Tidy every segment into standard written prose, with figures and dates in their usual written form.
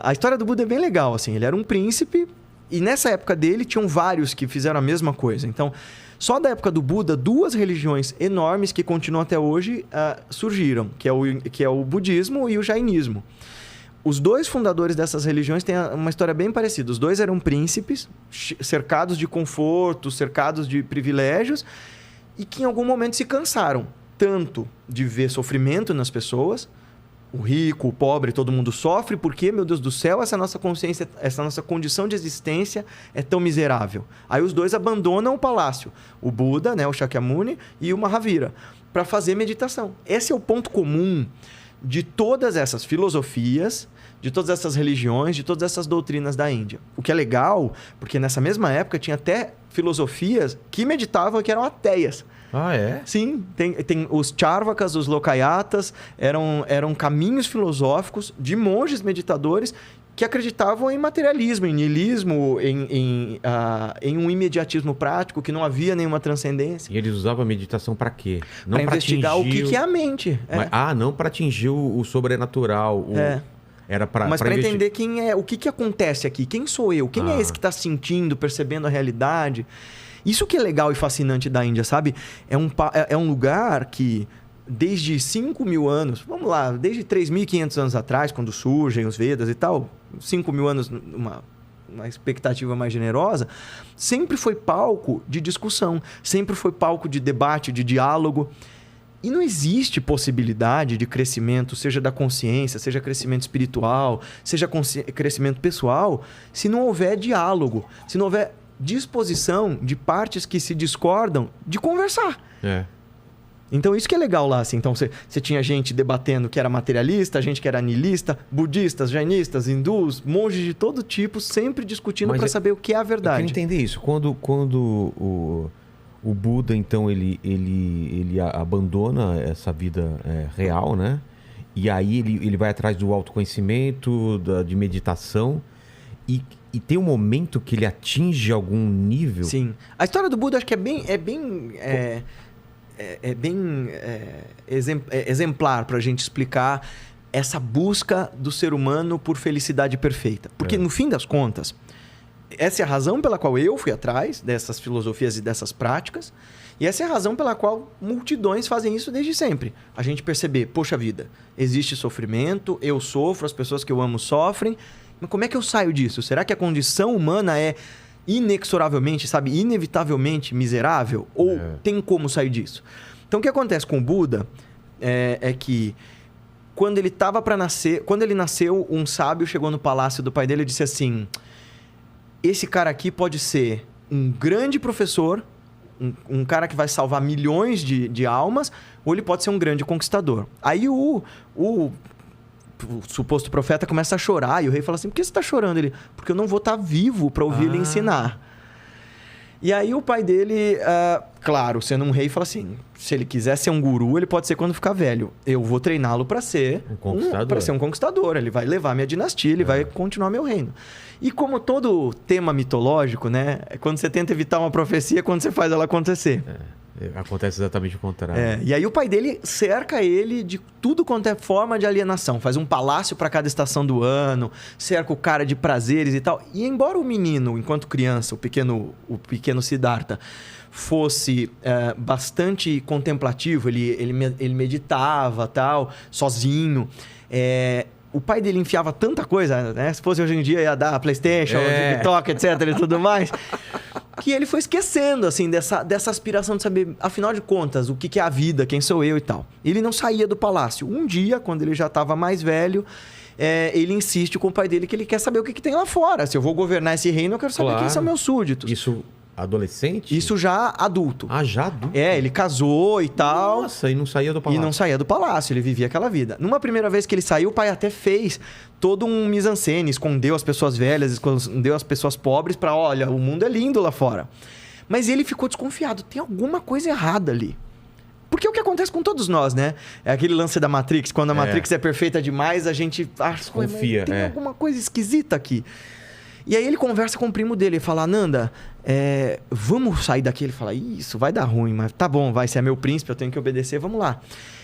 A história do Buda é bem legal, assim. Ele era um príncipe e nessa época dele tinham vários que fizeram a mesma coisa. Então, só da época do Buda, 2 religiões enormes que continuam até hoje surgiram, que é o budismo e o jainismo. Os 2 fundadores dessas religiões têm uma história bem parecida. Os 2 eram príncipes, cercados de conforto, cercados de privilégios, e que em algum momento se cansaram tanto de ver sofrimento nas pessoas. O rico, o pobre, todo mundo sofre, porque, meu Deus do céu, essa nossa consciência, essa nossa condição de existência é tão miserável. Aí os 2 abandonam o palácio, o Buda, né, o Shakyamuni, e o Mahavira, para fazer meditação. Esse é o ponto comum de todas essas filosofias, de todas essas religiões, de todas essas doutrinas da Índia. O que é legal, porque nessa mesma época tinha até filosofias que meditavam que eram ateias. Ah, é? Sim, tem os Charvakas, os Lokayatas, eram caminhos filosóficos de monges meditadores que acreditavam em materialismo, em niilismo, em um imediatismo prático, que não havia nenhuma transcendência. E eles usavam a meditação para quê? Para investigar o que é a mente. Não para atingir o sobrenatural. Era Mas para entender quem é, o que acontece aqui, quem sou eu, quem é esse que está sentindo, percebendo a realidade. Isso que é legal e fascinante da Índia, sabe? É um lugar que, desde 5.000 anos, vamos lá, desde 3.500 anos atrás, quando surgem os Vedas e tal, 5.000 anos, uma expectativa mais generosa, sempre foi palco de discussão, sempre foi palco de debate, de diálogo. E não existe possibilidade de crescimento, seja da consciência, seja crescimento espiritual, seja crescimento pessoal, se não houver diálogo, se não houver disposição de partes que se discordam de conversar. Então, isso que é legal lá. Assim. Então, você tinha gente debatendo que era materialista, gente que era niilista, budistas, jainistas, hindus, monges de todo tipo, sempre discutindo para saber o que é a verdade. Eu quero entender isso. Quando o Buda, então, ele abandona essa vida real, né? E aí ele vai atrás do autoconhecimento, de meditação. E tem um momento que ele atinge algum nível? Sim. A história do Buda acho que é bem exemplar para a gente explicar essa busca do ser humano por felicidade perfeita. Porque, no fim das contas, essa é a razão pela qual eu fui atrás dessas filosofias e dessas práticas. E essa é a razão pela qual multidões fazem isso desde sempre. A gente perceber, poxa vida, existe sofrimento, eu sofro, as pessoas que eu amo sofrem. Mas como é que eu saio disso? Será que a condição humana é inexoravelmente, inevitavelmente miserável? Ou tem como sair disso? Então, o que acontece com o Buda é que quando ele estava para nascer, quando ele nasceu, um sábio chegou no palácio do pai dele e disse assim: esse cara aqui pode ser um grande professor, um cara que vai salvar milhões de almas, ou ele pode ser um grande conquistador. Aí o suposto profeta começa a chorar e o rei fala assim: por que você está chorando? Ele: porque eu não vou estar vivo para ouvir ele ensinar. E aí o pai dele, claro, sendo um rei, fala assim: se ele quiser ser um guru, ele pode ser quando ficar velho. Eu vou treiná-lo para ser um conquistador. Ele vai levar minha dinastia, ele vai continuar meu reino. E como todo tema mitológico, né? É quando você tenta evitar uma profecia, quando você faz ela acontecer. Acontece exatamente o contrário. E aí o pai dele cerca ele de tudo quanto é forma de alienação. Faz um palácio para cada estação do ano, cerca o cara de prazeres e tal. E embora o menino, enquanto criança, o pequeno Siddhartha, fosse bastante contemplativo, ele meditava, tal, sozinho. O pai dele enfiava tanta coisa, né? Se fosse hoje em dia, ia dar PlayStation, TikTok, etc. e tudo mais. Que ele foi esquecendo, assim, dessa aspiração de saber, afinal de contas, o que é a vida, quem sou eu e tal. Ele não saía do palácio. Um dia, quando ele já estava mais velho, ele insiste com o pai dele que ele quer saber o que tem lá fora. Se eu vou governar esse reino, eu quero saber quem são meus súditos. Isso adolescente? Isso já adulto. Já adulto? Ele casou e tal. Nossa, e não saía do palácio. E não saía do palácio, ele vivia aquela vida. Numa primeira vez que ele saiu, o pai até fez todo um mise-en-scène, escondeu as pessoas velhas, escondeu as pessoas pobres para, olha, o mundo é lindo lá fora. Mas ele ficou desconfiado, tem alguma coisa errada ali. Porque é o que acontece com todos nós, né? É aquele lance da Matrix, quando a Matrix é perfeita demais, a gente acha, confia, tem alguma coisa esquisita aqui. E aí ele conversa com o primo dele e fala: Nanda, vamos sair daqui. Ele fala: isso vai dar ruim, mas tá bom, vai ser meu príncipe, eu tenho que obedecer, vamos lá.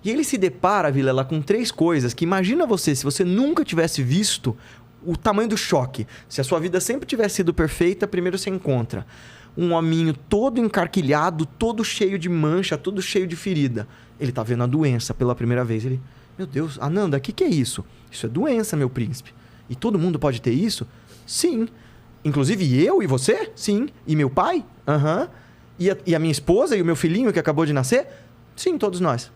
E ele se depara, Vilela, com 3 coisas que imagina você, se você nunca tivesse visto o tamanho do choque. Se a sua vida sempre tivesse sido perfeita, primeiro você encontra um hominho todo encarquilhado, todo cheio de mancha, todo cheio de ferida. Ele tá vendo a doença pela primeira vez. Ele, meu Deus, Ananda, o que é isso? Isso é doença, meu príncipe. E todo mundo pode ter isso? Sim. Inclusive eu e você? Sim. E meu pai? Aham. E a minha esposa e o meu filhinho que acabou de nascer? Sim, todos nós.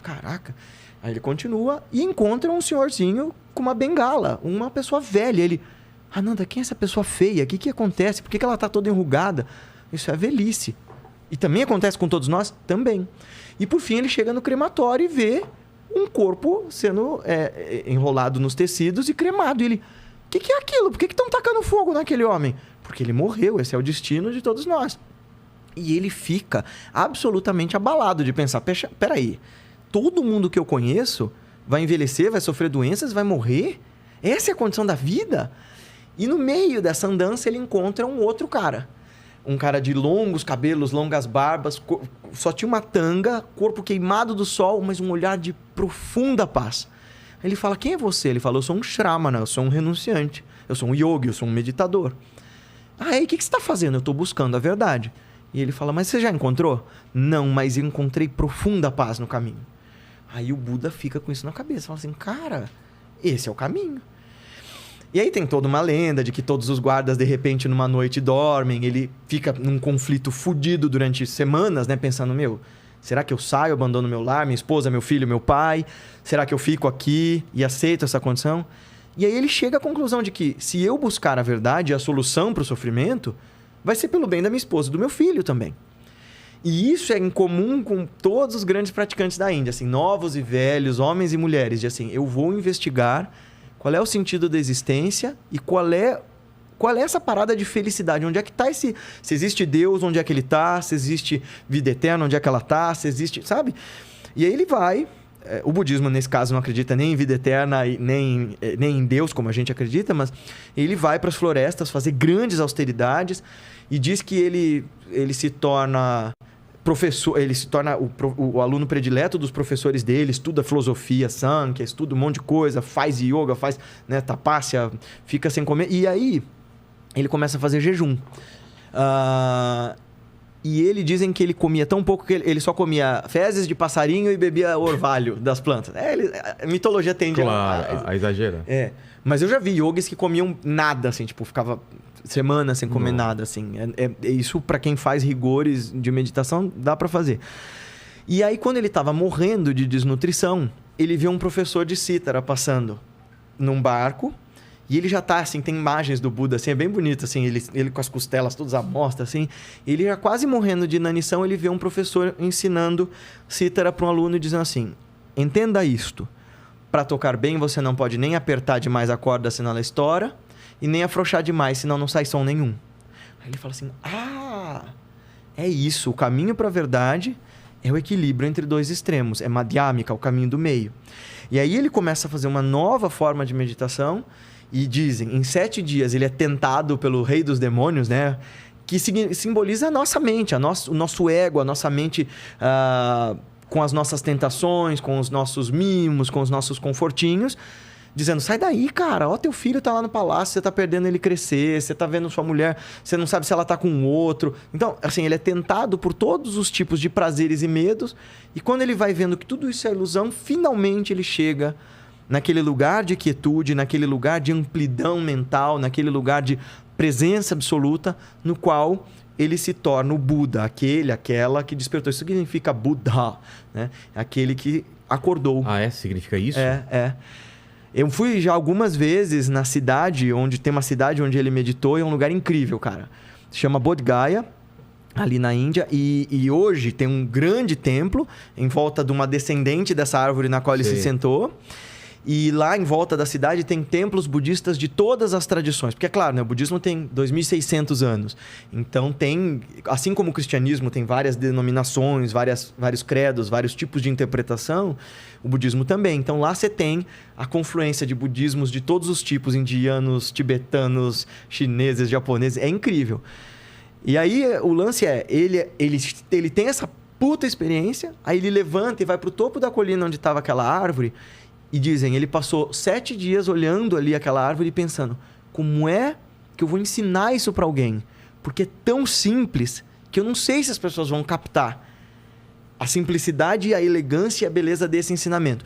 Caraca. Aí ele continua e encontra um senhorzinho com uma bengala, uma pessoa velha. Ele, Ananda, quem é essa pessoa feia? O que acontece? Por que ela está toda enrugada? Isso é velhice. E também acontece com todos nós? Também. E por fim ele chega no crematório e vê um corpo sendo enrolado nos tecidos e cremado. E ele, o que é aquilo? Por que estão tacando fogo naquele homem? Porque ele morreu, esse é o destino de todos nós. E ele fica absolutamente abalado de pensar, peraí, todo mundo que eu conheço vai envelhecer, vai sofrer doenças, vai morrer? Essa é a condição da vida? E no meio dessa andança ele encontra um outro cara. Um cara de longos cabelos, longas barbas, só tinha uma tanga, corpo queimado do sol, mas um olhar de profunda paz. Ele fala, quem é você? Ele fala, eu sou um Shramana, eu sou um renunciante, eu sou um yogi, eu sou um meditador. Aí, o que você está fazendo? Eu estou buscando a verdade. E ele fala, mas você já encontrou? Não, mas eu encontrei profunda paz no caminho. Aí o Buda fica com isso na cabeça, fala assim, cara, esse é o caminho. E aí tem toda uma lenda de que todos os guardas, de repente, numa noite dormem, ele fica num conflito fudido durante semanas, né? Pensando, será que eu saio, abandono meu lar, minha esposa, meu filho, meu pai? Será que eu fico aqui e aceito essa condição? E aí ele chega à conclusão de que se eu buscar a verdade e a solução para o sofrimento, vai ser pelo bem da minha esposa e do meu filho também. E isso é em comum com todos os grandes praticantes da Índia, assim, novos e velhos, homens e mulheres, de assim, eu vou investigar qual é o sentido da existência e qual é essa parada de felicidade, onde é que está esse... Se existe Deus, onde é que ele está? Se existe vida eterna, onde é que ela está? Se existe... Sabe? E aí ele vai... O budismo, nesse caso, não acredita nem em vida eterna, nem em Deus, como a gente acredita, mas ele vai para as florestas fazer grandes austeridades e diz que ele se torna professor, ele se torna o aluno predileto dos professores dele, estuda filosofia, Sankhya, estuda um monte de coisa, faz yoga, faz tapasya, fica sem comer. E aí ele começa a fazer jejum. E ele dizem que ele comia tão pouco que ele só comia fezes de passarinho e bebia orvalho das plantas. A mitologia tende a exagera. Mas eu já vi yogis que comiam nada, assim, tipo, ficava semanas sem comer nada, assim. Isso, para quem faz rigores de meditação, dá para fazer. E aí, quando ele estava morrendo de desnutrição, ele viu um professor de cítara passando num barco. E ele já tá, assim, tem imagens do Buda, assim, é bem bonito, assim, ele com as costelas todas à mostra, assim. Ele já quase morrendo de inanição, ele vê um professor ensinando cítara para um aluno e dizendo assim, entenda isto, para tocar bem você não pode nem apertar demais a corda, senão ela estoura, e nem afrouxar demais, senão não sai som nenhum. Aí ele fala assim, é isso, o caminho para a verdade é o equilíbrio entre dois extremos, é Madhyamika, o caminho do meio. E aí ele começa a fazer uma nova forma de meditação. E dizem, em 7 dias ele é tentado pelo rei dos demônios, né? Que simboliza a nossa mente, o nosso ego, a nossa mente com as nossas tentações, com os nossos mimos, com os nossos confortinhos, dizendo, sai daí, cara, ó, teu filho tá lá no palácio, você tá perdendo ele crescer, você tá vendo sua mulher, você não sabe se ela tá com outro. Então, assim, ele é tentado por todos os tipos de prazeres e medos, e quando ele vai vendo que tudo isso é ilusão, finalmente ele chega naquele lugar de quietude, naquele lugar de amplidão mental, naquele lugar de presença absoluta, no qual ele se torna o Buda, aquela que despertou. Isso significa Buddha, né? Aquele que acordou. Significa isso? Eu fui já algumas vezes na cidade, tem uma cidade onde ele meditou, e é um lugar incrível, cara. Se chama Bodh Gaya, ali na Índia, e hoje tem um grande templo em volta de uma descendente dessa árvore na qual ele se sentou. E lá em volta da cidade tem templos budistas de todas as tradições. Porque, é claro, né, o budismo tem 2.600 anos. Então tem, assim como o cristianismo tem várias denominações, vários credos, vários tipos de interpretação, o budismo também. Então lá você tem a confluência de budismos de todos os tipos, indianos, tibetanos, chineses, japoneses. É incrível. E aí o lance ele tem essa puta experiência, aí ele levanta e vai pro topo da colina onde estava aquela árvore. E dizem, ele passou 7 dias olhando ali aquela árvore e pensando, como é que eu vou ensinar isso para alguém? Porque é tão simples que eu não sei se as pessoas vão captar a simplicidade, a elegância e a beleza desse ensinamento.